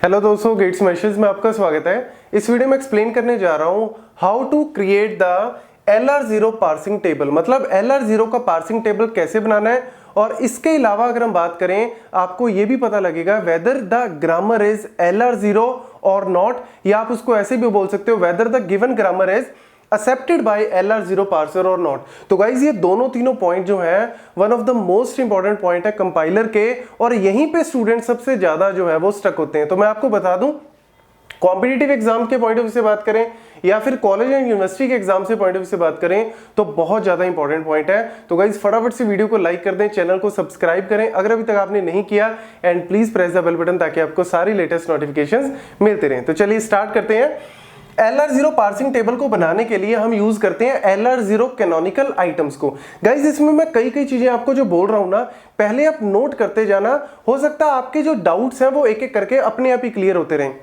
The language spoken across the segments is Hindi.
हेलो दोस्तों, गेट्स मैशेस में आपका स्वागत है। इस वीडियो में एक्सप्लेन करने जा रहा हूं how to create the LR0 parsing table. मतलब LR0 का पार्सिंग टेबल कैसे बनाना है, और इसके अलावा अगर हम बात करें आपको ये भी पता लगेगा whether the grammar is LR0 और नॉट, या आप उसको ऐसे भी बोल सकते हो whether the given grammar is accepted by LR0 parser और नॉट। तो गाइज ये दोनों तीनों पॉइंट जो है one of the most important point है कंपाइलर के, और यहीं पे स्टूडेंट सबसे ज्यादा जो है वो स्टक होते हैं। तो मैं आपको बता दूं, कॉम्पिटिटिव एग्जाम के पॉइंट ऑफ व्यू से बात करें या फिर कॉलेज एंड यूनिवर्सिटी के एग्जाम से पॉइंट ऑफ व्यू से बात करें तो बहुत ज्यादा इंपॉर्टेंट पॉइंट है। तो गाइज फटाफट से वीडियो को लाइक कर दें, चैनल को सब्सक्राइब करें अगर अभी तक आपने नहीं किया, and please press the bell button ताकि आपको सारी लेटेस्ट नोटिफिकेशंस मिलते रहें। तो चलिए स्टार्ट करते हैं। LR0 पार्सिंग टेबल को बनाने के लिए हम यूज करते हैं LR0 कैनोनिकल आइटम्स को। गाइज इसमें मैं कई चीजें आपको जो बोल रहा हूं ना, पहले आप नोट करते जाना, हो सकता है आपके जो डाउट्स हैं वो एक एक करके अपने आप ही क्लियर होते रहें।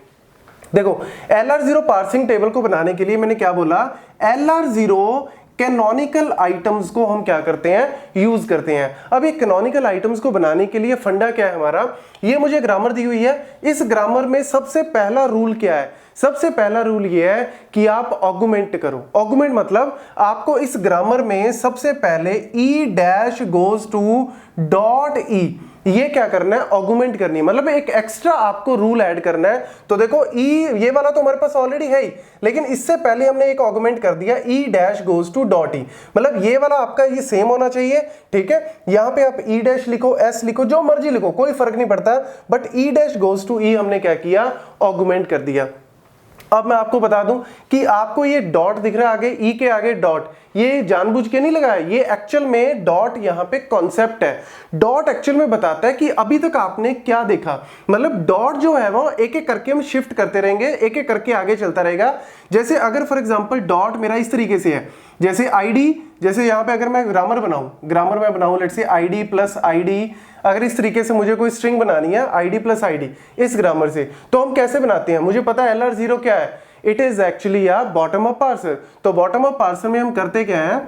देखो LR0 पार्सिंग टेबल को बनाने के लिए मैंने क्या बोला, LR0 कैनोनिकल आइटम्स को हम क्या करते हैं, यूज करते हैं। अब ये कैनोनिकल आइटम्स को बनाने के लिए फंडा क्या है हमारा, ये मुझे ग्रामर दी हुई है। इस ग्रामर में सबसे पहला रूल क्या है, सबसे पहला रूल ये है कि आप ऑगुमेंट करो। ऑगुमेंट मतलब आपको इस ग्रामर में सबसे पहले ई dash goes to dot E, ये क्या करना है, ऑगुमेंट करनी है। मतलब एक एक्स्ट्रा आपको रूल ऐड करना है। तो देखो ई ये वाला तो हमारे पास ऑलरेडी है ही, लेकिन इससे पहले हमने एक ऑगुमेंट कर दिया, ई dash goes to dot E. मतलब ये वाला आपका ये सेम होना चाहिए, ठीक है। यहां पे आप ई डैश लिखो, एस लिखो, जो मर्जी लिखो, कोई फर्क नहीं पड़ता, but E dash goes to E हमने क्या किया, ऑगुमेंट कर दिया। अब मैं आपको बता दूं कि आपको ये डॉट दिख रहा है आगे, ई के आगे डॉट, ये जानबूझ के नहीं लगाया, ये एक्चुअल में डॉट यहां पे कॉन्सेप्ट है। डॉट एक्चुअल में बताता है कि अभी तक आपने क्या देखा। मतलब डॉट जो है वो एक एक करके हम शिफ्ट करते रहेंगे, एक एक करके आगे चलता रहेगा। जैसे अगर फॉर एग्जांपल डॉट मेरा इस तरीके से है, जैसे आईडी, जैसे यहां पे अगर मैं ग्रामर में बनाऊं let's say ID plus ID, अगर इस तरीके से मुझे कोई स्ट्रिंग बनानी है आईडी प्लस आईडी इस ग्रामर से, तो हम कैसे बनाते हैं, मुझे पता है LR0 क्या है, it is actually a bottom up parser. तो बॉटम अप पार्सर में हम करते क्या है,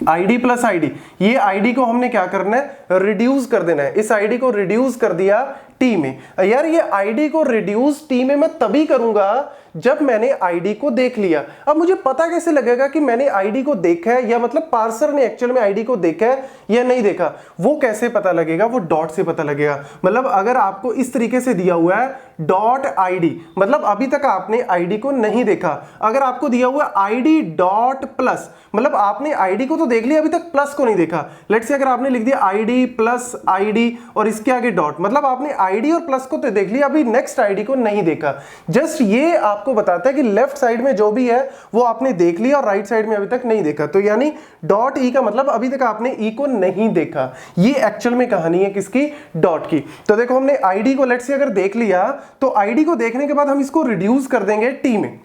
आईडी प्लस आईडी, ये आईडी को हमने क्या करना है, रिड्यूस कर देना है। इस आईडी को रिड्यूस कर दिया टी में। यार ये आईडी को रिड्यूस टी में मैं तभी करूंगा जब मैंने आईडी को देख लिया। अब मुझे पता कैसे लगेगा कि मैंने आईडी को देखा है, या मतलब पार्सर ने एक्चुअल में आईडी को देखा है या नहीं देखा, वो कैसे पता लगेगा, वो डॉट से पता लगेगा। मतलब अगर आपको इस तरीके से दिया हुआ है डॉट आईडी, मतलब अभी तक आपने आईडी को नहीं देखा। अगर आपको दिया हुआ है आईडी डॉट प्लस, मतलब आपने आईडी को तो देख लिया, अभी तक प्लस को नहीं देखा। लेट्स से अगर आपने लिख दिया आईडी प्लस आईडी और इसके आगे डॉट, मतलब आपने आईडी और प्लस को तो देख लिया, अभी नेक्स्ट आईडी को नहीं देखा। जस्ट ये आपको बताता है कि लेफ्ट साइड में जो भी है वो आपने देख लिया और राइट साइड में अभी तक नहीं देखा। तो यानी डॉट ई का मतलब अभी तक आपने ई को नहीं देखा। ये एक्चुअल में कहानी है किसकी, डॉट की। तो देखो हमने आईडी को लेट्स से अगर देख लिया, तो आईडी को देखने के बाद हम इसको रिड्यूस कर देंगे टी में।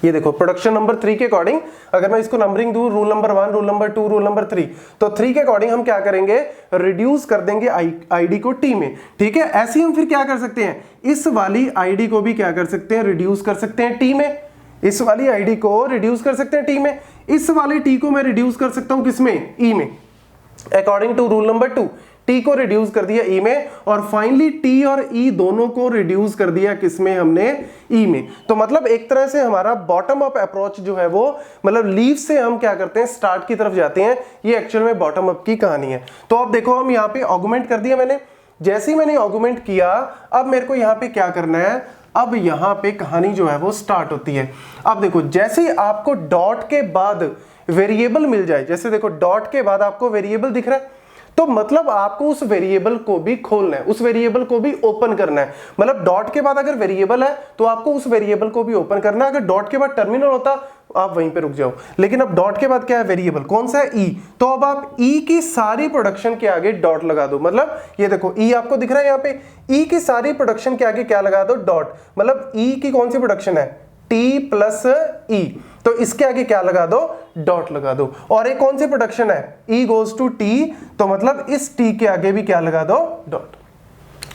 ये देखो प्रोडक्शन नंबर 3 के अकॉर्डिंग अगर मैं इसको नंबरिंग दूं, rule number 1, rule number 2, rule number 3, तो 3 के अकॉर्डिंग हम क्या करेंगे, रिड्यूस कर देंगे आईडी को टी में, ठीक है। ऐसे ही हम फिर क्या कर सकते हैं, इस वाली आईडी को भी क्या कर सकते हैं, रिड्यूस कर सकते हैं टी में। इस वाली आईडी को रिड्यूस कर सकते हैं टी में, इस वाली टी को मैं रिड्यूस कर सकता हूं किसमें, ई में, according to rule number 2। T को रिड्यूस कर दिया ई में, और फाइनली टी और ई दोनों को रिड्यूस कर दिया किसमें, हमने ई में। तो मतलब एक तरह से हमारा बॉटम अप अप्रोच जो है वो, मतलब लीव से हम क्या करते हैं, स्टार्ट की तरफ जाते हैं। ये एक्चुअल में बॉटम अप की कहानी है। तो अब देखो हम यहाँ पे ऑगुमेंट कर दिया मैंने। जैसे ही मैंने ऑगुमेंट किया, अब मेरे को यहाँ पे क्या करना है, अब यहाँ पे कहानी जो है वो स्टार्ट होती है। अब देखो जैसे ही आपको डॉट के बाद वेरिएबल मिल जाए, जैसे देखो डॉट के बाद आपको वेरिएबल दिख रहा है, तो मतलब आपको उस वेरिएबल को भी खोलना है, उस वेरिएबल को भी ओपन करना है। मतलब डॉट के बाद अगर वेरिएबल है तो आपको उस वेरिएबल को भी ओपन करना है। अगर डॉट के बाद टर्मिनल होता आप वहीं पे रुक जाओ, लेकिन अब डॉट के बाद क्या है, वेरिएबल कौन सा है, ई। तो अब आप ई की सारी प्रोडक्शन के आगे डॉट लगा दो। मतलब ये देखो ई आपको दिख रहा है यहाँ पे, ई की सारी प्रोडक्शन के आगे क्या लगा दो, डॉट। मतलब ई की कौन सी प्रोडक्शन है, टी प्लस ई, तो इसके आगे क्या लगा दो, डॉट लगा दो। और एक कौन सी प्रोडक्शन है, ई गोज टू टी, तो मतलब इस टी के आगे भी क्या लगा दो, डॉट।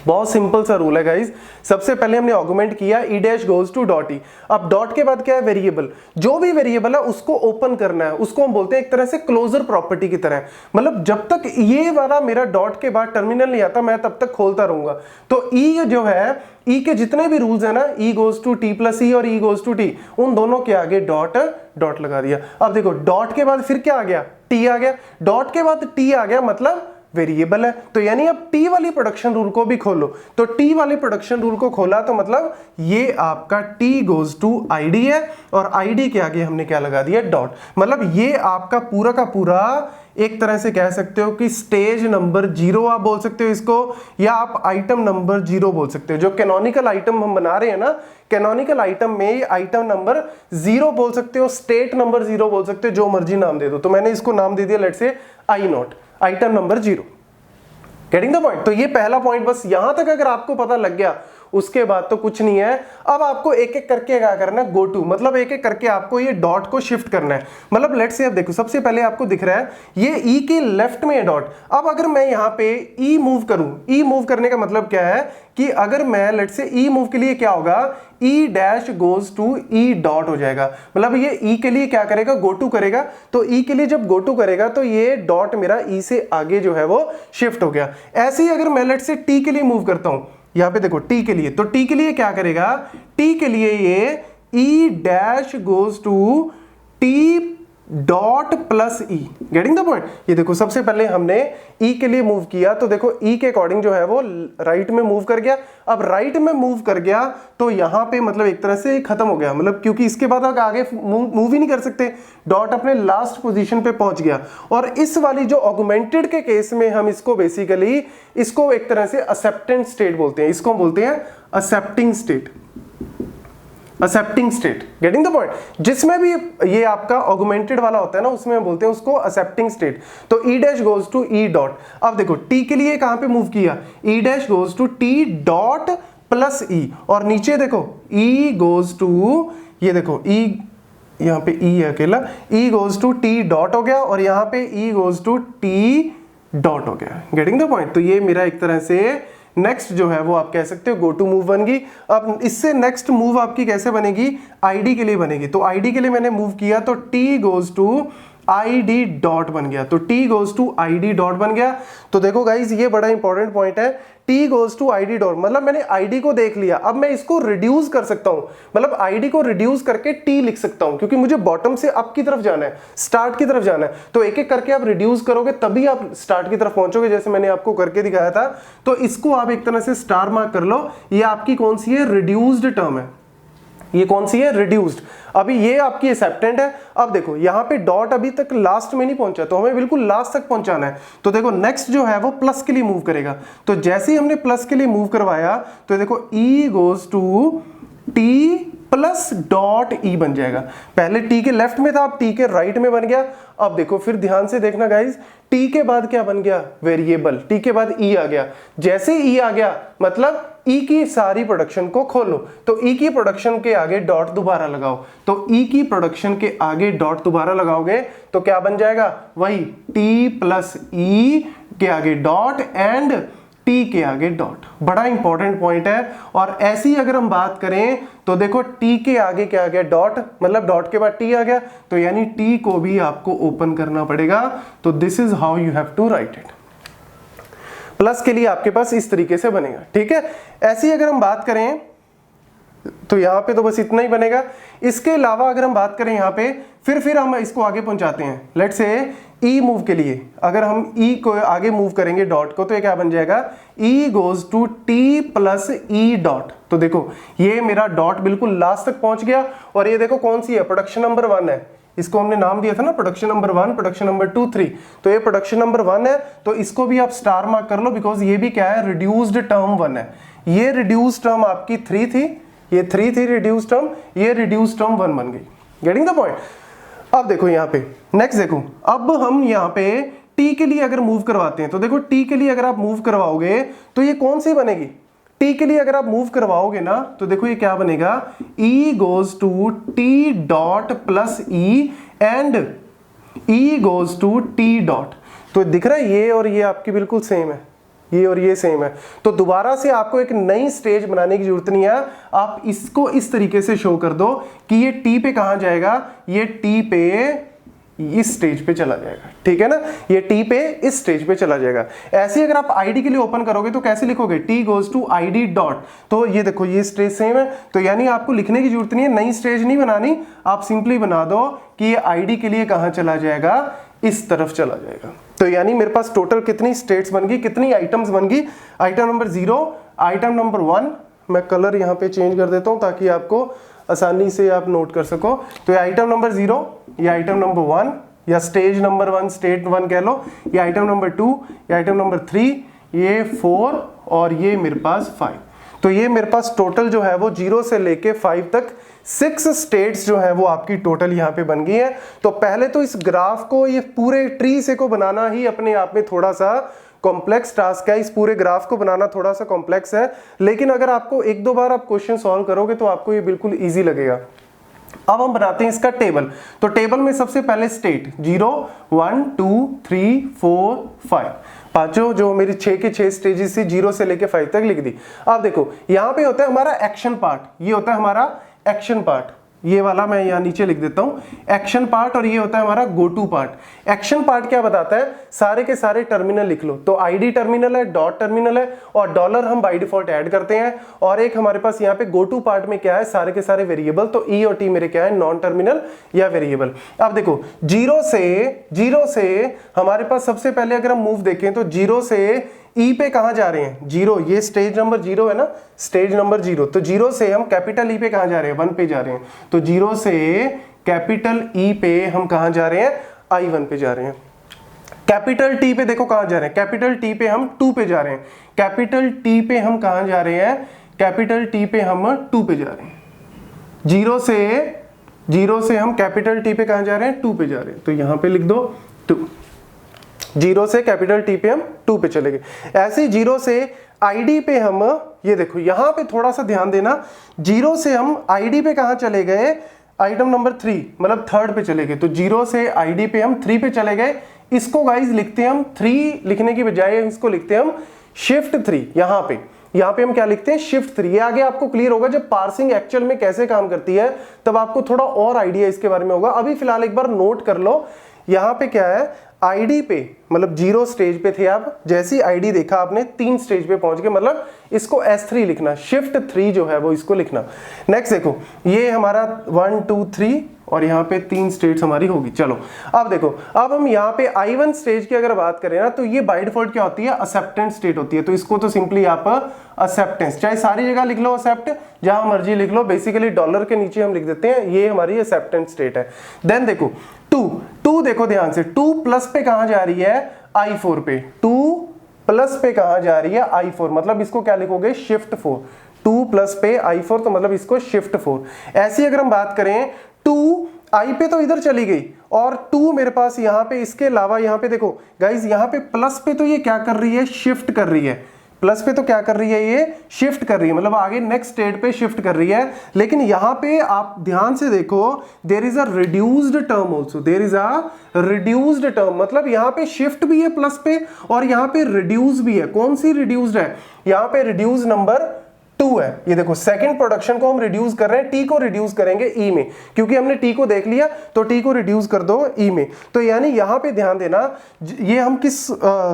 बहुत सिंपल सा रूल है गाइज। सबसे पहले हमने आर्गुमेंट किया E dash goes to dot E. अब डॉट के बाद क्या है, वेरिएबल। जो भी वेरिएबल है उसको ओपन करना है, उसको हम बोलते हैं एक तरह से क्लोजर प्रॉपर्टी की तरह। मतलब जब तक ये वाला मेरा डॉट के बाद टर्मिनल नहीं आता मैं तब तक खोलता रहूंगा। तो ई जो है, ई के जितने भी रूल्स है ना, ई goes to T plus E और ई गोज टू टी, उन दोनों के आगे डॉट डॉट लगा दिया। अब देखो डॉट के बाद फिर क्या आ गया, टी आ गया। डॉट के बाद टी आ गया मतलब वेरिएबल है। तो यानी अब टी वाली प्रोडक्शन रूल को भी खोलो। तो टी वाली प्रोडक्शन रूल को खोला तो मतलब ये आपका टी गोज टू आईडी है और आईडी के आगे हमने क्या लगा दिया, डॉट। मतलब ये आपका पूरा का पूरा एक तरह से कह सकते हो कि स्टेज नंबर 0 आप बोल सकते हो इसको, या आप आइटम नंबर 0 बोल सकते हो। जो कैनोनिकल आइटम हम बना रहे हैं ना, कैनोनिकल आइटम में आइटम नंबर 0 बोल सकते हो, स्टेट नंबर 0 बोल सकते हो, जो मर्जी नाम दे दो। तो मैंने इसको नाम दे दिया let's say I not, item number 0। Getting the point. तो ये पहला पॉइंट, बस यहां तक अगर आपको पता लग गया उसके बाद तो कुछ नहीं है। अब आपको एक एक करके क्या करना है, गो टू, मतलब एक एक करके आपको ये डॉट को शिफ्ट करना है। मतलब लेट्स से अब देखो सबसे पहले आपको दिख रहा है ये ई के लेफ्ट में है डॉट। अब अगर मैं यहां पे ई मूव करूं, ई मूव करने का मतलब क्या है कि अगर मैं लेट्स से ई मूव के लिए क्या होगा, E dash goes to E dot हो जाएगा। मतलब ये ई के लिए क्या करेगा, गो टू करेगा। तो ई के लिए जब गो टू करेगा तो ये डॉट मेरा ई से आगे जो है वो शिफ्ट हो गया। ऐसे ही अगर मैं लेट्स से टी के लिए मूव करता हूं, यहां पे देखो टी के लिए, तो टी के लिए क्या करेगा, टी के लिए ये E dash goes to T dot plus E. Getting the point. ये देखो सबसे पहले हमने ई के लिए मूव किया तो देखो ई के अकॉर्डिंग जो है वो राइट में मूव कर गया। अब राइट में मूव कर गया तो यहां पे मतलब एक तरह से खत्म हो गया, मतलब क्योंकि इसके बाद आप आगे मूव ही नहीं कर सकते, डॉट अपने लास्ट पोजीशन पे पहुंच गया। और इस वाली जो ऑगमेंटेड के केस में हम इसको बेसिकली इसको एक तरह से एक्सेप्टेंट स्टेट बोलते हैं, इसको बोलते हैं accepting state, accepting state. Getting the point. जिसमें भी ये आपका ऑगमेंटेड वाला होता है ना उसमें बोलते हैं उसको एक्सेप्टिंग स्टेट। तो E dash goes to E dot. अब देखो टी के लिए कहां पे मूव किया, E dash goes to T dot plus E, और नीचे देखो ई गोज टू, ये देखो ई यहां पे ई है अकेला, ई गोज टू टी डॉट हो गया और यहां पे ई गोज टू टी डॉट हो गया। Getting the point. तो ये मेरा एक तरह से नेक्स्ट जो है वो आप कह सकते हो गो टू मूव बन गई। अब इससे नेक्स्ट मूव आपकी कैसे बनेगी, आईडी के लिए बनेगी। तो आईडी के लिए मैंने मूव किया तो T goes to ID dot बन गया, तो T goes to ID dot बन गया। तो देखो गाइज ये बड़ा इंपॉर्टेंट पॉइंट है, T goes to ID dot, मतलब मैंने आईडी को देख लिया, अब मैं इसको रिड्यूस कर सकता हूं, मतलब आईडी को रिड्यूस करके टी लिख सकता हूं, क्योंकि मुझे बॉटम से अप की तरफ जाना है, स्टार्ट की तरफ जाना है। तो एक एक करके आप रिड्यूस करोगे तभी आप स्टार्ट की तरफ पहुंचोगे, जैसे मैंने आपको करके दिखाया था। तो इसको आप एक तरह से स्टार मार्क कर लो, ये आपकी कौन सी है, रिड्यूस्ड टर्म है। ये कौन सी है, रिड्यूस्ड। अभी ये आपकी एक्सेप्टेंट है। अब देखो यहाँ पे डॉट अभी तक लास्ट में नहीं पहुंचा, तो हमें बिल्कुल लास्ट तक पहुंचाना है। तो देखो नेक्स्ट जो है वो प्लस के लिए मूव करेगा। तो जैसे ही हमने प्लस के लिए मूव करवाया तो देखो E goes to T plus dot E बन जाएगा। पहले टी के लेफ्ट में था, अब टी के राइट में बन गया। अब देखो फिर ध्यान से देखना गाइज, टी के बाद क्या बन गया, वेरिएबल। टी के बाद ई आ गया। जैसे ई आ गया मतलब ई की सारी प्रोडक्शन को खोलो, तो ई की प्रोडक्शन के आगे डॉट दोबारा लगाओ। तो ई की प्रोडक्शन के आगे डॉट दोबारा लगाओगे तो क्या बन जाएगा, वही टी प्लस ई के आगे डॉट एंड टी के आगे डॉट। बड़ा इंपॉर्टेंट पॉइंट है। और ऐसी अगर हम बात करें तो देखो टी के आगे क्या आ गया, डॉट, मतलब डॉट के बाद टी आ गया, तो यानी टी को भी आपको ओपन करना पड़ेगा। तो this is how you have to write it. Plus के लिए आपके पास इस तरीके से बनेगा, ठीक है। ऐसी अगर हम बात करें तो यहां पे तो बस इतना ही बनेगा। इसके अलावा अगर हम बात करें यहाँ पे फिर हम इसको आगे पहुंचाते हैं। लेट्स से ई मूव के लिए अगर हम ई को आगे मूव करेंगे डॉट को, तो ये क्या बन जाएगा, E goes to T plus E dot. तो देखो ये मेरा डॉट बिल्कुल लास्ट तक पहुंच गया। और ये देखो कौन सी है, प्रोडक्शन नंबर 1 है। इसको हमने नाम दिया था ना प्रोडक्शन नंबर 1, प्रोडक्शन नंबर 2, 3। तो ये प्रोडक्शन नंबर 1 है, तो इसको भी आप स्टार मार्क कर लो, बिकॉज ये भी क्या है, रिड्यूस्ड टर्म 1 है। ये रिड्यूस्ड टर्म आपकी 3 थी, ये 3 थी रिड्यूस्ड टर्म, ये रिड्यूस्ड टर्म 1 बन गई। Getting the point. अब देखो यहाँ पे नेक्स्ट देखो, अब हम यहाँ पे टी के लिए अगर मूव करवाते हैं तो देखो टी के लिए अगर आप मूव करवाओगे तो ये कौन सी बनेगी, टी के लिए अगर आप मूव करवाओगे ना तो देखो ये क्या बनेगा, E goes to T dot plus E and E goes to T dot. तो दिख रहा है ये और ये आपकी बिल्कुल सेम है, ये और ये सेम है, तो दोबारा से आपको एक नई स्टेज बनाने की जरूरत नहीं है। आप इसको इस तरीके से शो कर दो कि ये टी पे कहां जाएगा, ये टी पे इस स्टेज पे चला जाएगा, ठीक है ना, ये टी पे इस स्टेज पे चला जाएगा। ऐसे अगर आप आईडी के लिए ओपन करोगे तो कैसे लिखोगे, T goes to ID dot, तो ये देखो ये स्टेज सेम है, तो यानी आपको लिखने की जरूरत नहीं है, नई स्टेज नहीं बनानी, आप सिंपली बना दो कि ये आईडी के लिए कहां चला जाएगा, इस तरफ चला जाएगा। तो यानी मेरे पास टोटल कितनी स्टेट्स बन गई, कितनी आइटम्स बन गई, आइटम नंबर 0, आइटम नंबर 1, मैं कलर यहां पे चेंज कर देता हूं ताकि आपको आसानी से आप नोट कर सको। तो ये आइटम नंबर 0, ये आइटम नंबर 1 या स्टेज नंबर 1, स्टेट 1 कह लो, ये आइटम नंबर 2, ये आइटम नंबर 3, ये 4 और ये मेरे पास 5। तो ये मेरे पास टोटल जो है वो 0 से लेके 5 तक 6 स्टेट्स जो है वो आपकी टोटल यहाँ पे बन गई है। तो पहले तो इस ग्राफ को, ये पूरे ट्री से को बनाना ही अपने आप में थोड़ा सा कॉम्प्लेक्स टास्क है, इस पूरे ग्राफ को बनाना थोड़ा सा कॉम्प्लेक्स है, लेकिन अगर आपको एक दो बार आप क्वेश्चन सॉल्व करोगे तो आपको ये बिल्कुल इजी लगेगा। अब हम बनाते हैं इसका टेबल। तो टेबल में सबसे पहले स्टेट 0, 1, 2, 3, 4, 5, पांचों जो मेरी 6 के 6 स्टेजेस थी 0 से लेके 5 तक लिख दी। अब देखो यहाँ पे होता है हमारा एक्शन पार्ट, ये होता है हमारा एक्शन पार्ट, ये वाला मैं यहाँ नीचे लिख देता हूँ एक्शन पार्ट, और ये होता है हमारा go to part. Action part क्या बताता है, सारे के सारे टर्मिनल लिख लो, तो आईडी टर्मिनल है, डॉट टर्मिनल है, और डॉलर हम बाय डिफॉल्ट ऐड करते हैं, और एक हमारे पास यहाँ पे गो टू पार्ट में क्या है, सारे के सारे वेरिएबल, तो ई और टी मेरे क्या है, नॉन टर्मिनल या वेरिएबल। अब देखो 0 से हमारे पास सबसे पहले अगर हम मूव देखें तो 0 से ई पे कहां जा रहे हैं, 0, ये स्टेज नंबर 0 है ना, स्टेज नंबर 0, तो 0 से हम कैपिटल ई पे कहां जा रहे हैं, 1 पे जा रहे हैं, तो 0 से कैपिटल ई पे हम कहां जा रहे हैं, I1 पे जा रहे हैं। कैपिटल टी पे देखो कहां जा रहे हैं, कैपिटल टी पे हम 2 पे जा रहे हैं, कैपिटल टी पे हम कहां जा रहे हैं, कैपिटल टी पे हम 2 पे जा रहे हैं। 0 से हम कैपिटल टी पे कहां जा रहे हैं, 2 पे जा रहे हैं, तो यहां पे लिख दो 2। 0 से कैपिटल टी पे हम 2 पे चले गए। ऐसे ही 0 से आईडी पे हम, ये देखो यहां पे थोड़ा सा ध्यान देना, 0 से हम आईडी पे कहां चले गए, आइटम नंबर 3 मतलब 3rd पे चले गए, तो 0 से आईडी पे हम 3 पे चले गए। इसको गाइज लिखते हैं हम 3 लिखने की बजाय इसको लिखते हैं हम शिफ्ट 3। यहां पे हम क्या लिखते हैं, शिफ्ट 3। ये आगे आपको क्लियर होगा जब पार्सिंग एक्चुअल में कैसे काम करती है, तब आपको थोड़ा और आइडिया इसके बारे में होगा। अभी फिलहाल एक बार नोट कर लो, यहां पे क्या है, आईडी पे मतलब 0 स्टेज पे थे आप, जैसी आईडी देखा आपने 3 स्टेज पे पहुंच गए, मतलब इसको S3 लिखना, शिफ्ट 3 जो है वो इसको लिखना। नेक्स्ट देखो ये हमारा 1, 2, 3 और यहाँ पे 3 स्टेट्स हमारी होगी। चलो अब देखो, अब हम यहाँ पे I1 स्टेज की अगर बात करें ना, तो ये बाय डिफॉल्ट क्या होती है, एक्सेप्टेंस स्टेट होती है, तो इसको तो सिंपली आप एक्सेप्टेंस, चाहे सारी जगह लिख लो एक्सेप्ट, जहां मर्जी लिख लो, बेसिकली डॉलर के नीचे हम लिख देते हैं, ये हमारी एक्सेप्टेंस स्टेट है। देन देखो 2 देखो ध्यान से, 2 प्लस पे कहां जा रही है, I4 पे, 2 प्लस पे कहां जा रही है, I4, मतलब इसको क्या लिखोगे, शिफ्ट 4। 2 प्लस पे I4 तो मतलब इसको शिफ्ट 4। ऐसी अगर हम बात करें 2 आई पे तो इधर चली गई, और 2 मेरे पास यहाँ पे, इसके अलावा यहाँ पे देखो गाइज, यहाँ पे प्लस पे तो ये क्या कर रही है, शिफ्ट कर रही है, प्लस पे तो क्या कर रही है, ये शिफ्ट कर रही है, मतलब आगे नेक्स्ट स्टेट पे शिफ्ट कर रही है। लेकिन यहाँ पे आप ध्यान से देखो, there is a reduced term also, there is a reduced term, मतलब यहाँ पे शिफ्ट भी है प्लस पे, और यहाँ पे रिड्यूस भी है। कौन सी रिड्यूस्ड है, यहाँ पे रिड्यूस नंबर 2 है। ये देखो सेकंड प्रोडक्शन को हम रिड्यूस कर रहे हैं, टी को रिड्यूस करेंगे ई में, क्योंकि हमने टी को देख लिया, तो टी को रिड्यूस कर दो ई में। तो यानी यहां पे ध्यान देना, ये हम किस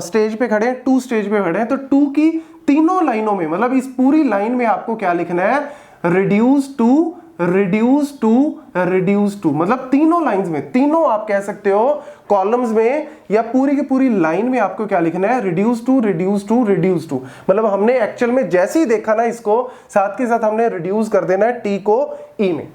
स्टेज पे खड़े हैं, 2 स्टेज पे खड़े हैं, तो 2 की तीनों लाइनों में, मतलब इस पूरी लाइन में आपको क्या लिखना है, reduce two reduce two reduce two, मतलब तीनों लाइंस में, तीनों आप कह सकते हो कॉलम्स में या पूरी की पूरी लाइन में आपको क्या लिखना है, reduce two reduce two reduce two. मतलब हमने एक्चुअल में जैसे ही देखा ना इसको, साथ के साथ हमने रिड्यूस कर देना है टी को ई में।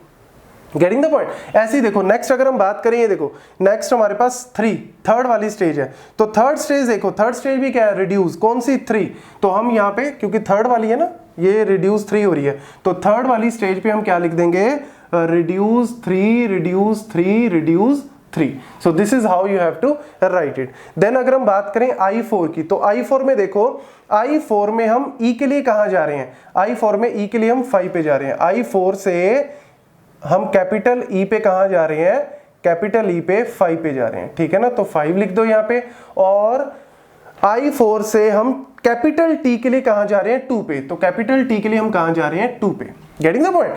Getting the point. ऐसे ही देखो नेक्स्ट अगर हम बात करें, ये देखो नेक्स्ट हमारे पास 3 वाली स्टेज है, तो 3rd स्टेज देखो, 3rd स्टेज भी क्या है, रिड्यूस, कौन सी 3, तो हम यहाँ पे क्योंकि 3rd वाली है ना, ये रिड्यूस 3 हो रही है, तो 3rd वाली स्टेज पे हम क्या लिख देंगे, reduce 3 reduce 3 reduce 3। So this is how you have to write it. देन अगर हम बात करें I4 की, तो I4 में देखो, I4 में हम E के लिए कहां जा रहे हैं, I4 में E के लिए हम 5 पे जा रहे हैं, I4 से हम कैपिटल ई पे कहां जा रहे हैं, कैपिटल ई पे 5 पे जा रहे हैं, ठीक है ना, तो 5 लिख दो यहाँ पे। और I4 से हम कैपिटल टी के लिए कहां जा रहे हैं 2 पे, तो कैपिटल टी के लिए हम कहां जा रहे हैं 2 पे। Getting the point.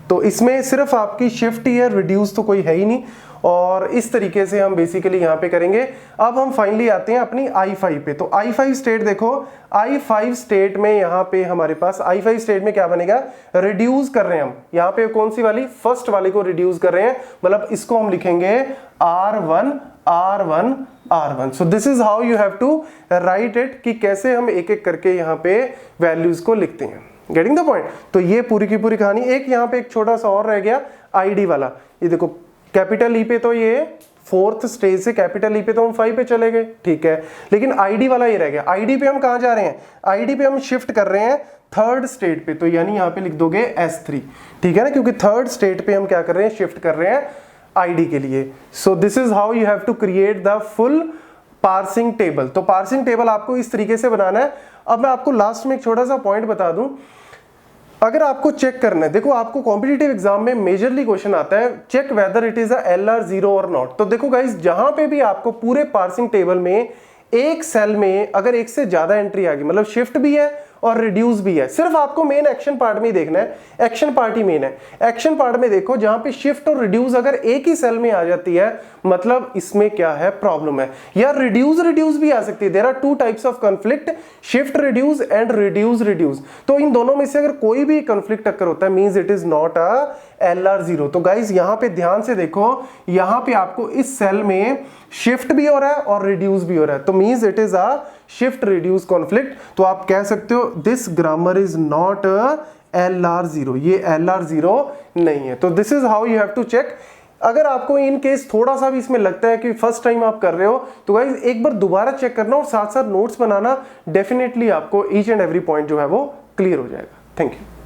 तो इसमें सिर्फ आपकी शिफ्ट ही है, रिड्यूस तो कोई है ही नहीं, और इस तरीके से हम बेसिकली यहां पे करेंगे। अब हम फाइनली आते हैं अपनी I5 पे। तो I5 स्टेट देखो, I5 स्टेट में यहां पे हमारे पास I5 स्टेट में क्या बनेगा, रिड्यूस कर रहे हैं हम। यहां पे कौन सी वाली, फर्स्ट वाली को रिड्यूस कर रहे हैं, मतलब इसको हम लिखेंगे R1 R1 R1। So this is how you have to write it, कि कैसे हम एक एक करके यहां पे वैल्यूज को लिखते हैं। Getting the point. तो ये पूरी की पूरी कहानी। एक यहाँ पे एक छोटा सा और रह गया आईडी वाला। ये देखो कैपिटल ई पे तो ये 4th स्टेज से कैपिटल ई पे तो हम 5 पे चले गए, ठीक है, लेकिन आईडी वाला ये रह गया। आईडी पे हम कहाँ जा रहे हैं, आईडी पे हम शिफ्ट कर रहे हैं 3rd स्टेट पे, तो यानी यहाँ पे लिख दोगे S3, ठीक है ना, क्योंकि 3rd स्टेट पे हम क्या कर रहे हैं, शिफ्ट कर रहे हैं आईडी के लिए। So this is how you have to create the full parsing table. तो पार्सिंग टेबल आपको इस तरीके से बनाना है। अब मैं आपको लास्ट में एक छोटा सा पॉइंट बता दूं, अगर आपको चेक करना है, देखो आपको कॉम्पिटिटिव एग्जाम में मेजरली क्वेश्चन आता है, check whether it is a LR0 और नॉट। तो देखो गाइस, जहां पे भी आपको पूरे पार्सिंग टेबल में एक सेल में अगर एक से ज्यादा एंट्री आ गई, मतलब शिफ्ट भी है और रिड्यूस भी है, सिर्फ आपको मेन एक्शन पार्ट में ही देखना है। एक्शन पार्ट ही मेन है। एक्शन पार्ट में देखो, जहां पे शिफ्ट और रिड्यूस अगर एक ही सेल में आ जाती है, मतलब इसमें क्या है, प्रॉब्लम है। या रिड्यूस भी आ सकती है। There are 2 types of conflict, shift reduce and reduce. तो इन दोनों में से अगर कोई भी कॉन्फ्लिक्ट अकर होता है, means it is not a LR0। तो गाइस यहां पे ध्यान से देखो, यहां पे आपको इस सेल में शिफ्ट भी हो रहा है और रिड्यूस भी हो रहा है, तो means it is a shift reduce conflict. तो आप कह सकते हो this grammar is not LR0, ये LR0 नहीं है। तो this is how you have to check. अगर आपको इन केस थोड़ा सा भी इसमें लगता है कि फर्स्ट टाइम आप कर रहे हो, तो गाइस एक बार दोबारा चेक करना और साथ साथ नोट्स बनाना, डेफिनेटली आपको ईच एंड एवरी पॉइंट जो है वो क्लियर हो जाएगा। Thank you.